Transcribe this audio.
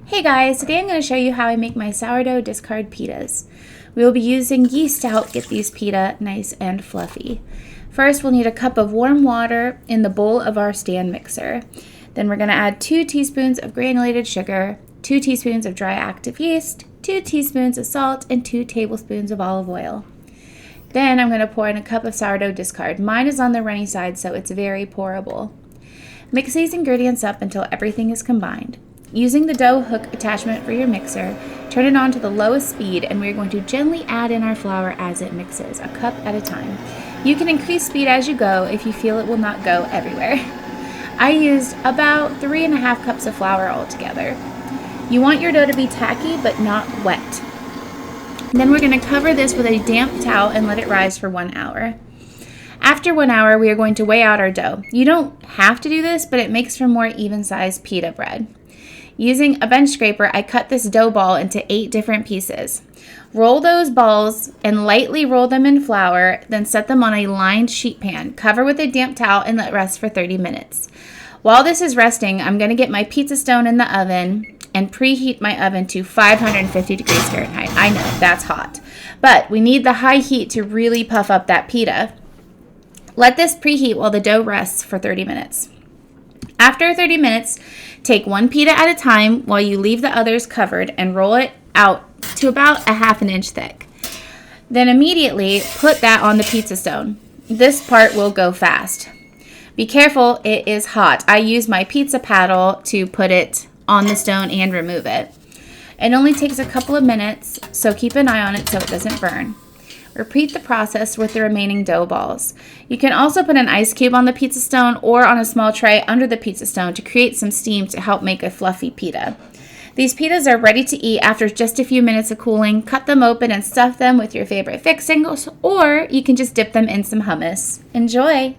Hey guys, today I'm going to show you how I make my sourdough discard pitas. We will be using yeast to help get these pita nice and fluffy. First, we'll need a cup of warm water in the bowl of our stand mixer. Then we're going to add 2 teaspoons of granulated sugar, 2 teaspoons of dry active yeast, 2 teaspoons of salt, and 2 tablespoons of olive oil. Then I'm going to pour in a cup of sourdough discard. Mine is on the runny side, so it's very pourable. Mix these ingredients up until everything is combined. Using the dough hook attachment for your mixer, turn it on to the lowest speed, and we're going to gently add in our flour as it mixes, a cup at a time. You can increase speed as you go if you feel it will not go everywhere. I used about 3.5 cups of flour altogether. You want your dough to be tacky but not wet. Then we're going to cover this with a damp towel and let it rise for 1 hour. After 1 hour, we are going to weigh out our dough. You don't have to do this, but it makes for more even-sized pita bread. Using a bench scraper, I cut this dough ball into 8 different pieces. Roll those balls and lightly roll them in flour, then set them on a lined sheet pan. Cover with a damp towel and let rest for 30 minutes. While this is resting, I'm going to get my pizza stone in the oven and preheat my oven to 550 degrees Fahrenheit. I know, that's hot. But we need the high heat to really puff up that pita. Let this preheat while the dough rests for 30 minutes. After 30 minutes, take one pita at a time while you leave the others covered and roll it out to about a ½ inch thick. Then immediately put that on the pizza stone. This part will go fast. Be careful, it is hot. I use my pizza paddle to put it on the stone and remove it. It only takes a couple of minutes, so keep an eye on it so it doesn't burn. Repeat the process with the remaining dough balls. You can also put an ice cube on the pizza stone or on a small tray under the pizza stone to create some steam to help make a fluffy pita. These pitas are ready to eat after just a few minutes of cooling. Cut them open and stuff them with your favorite fixings, or you can just dip them in some hummus. Enjoy!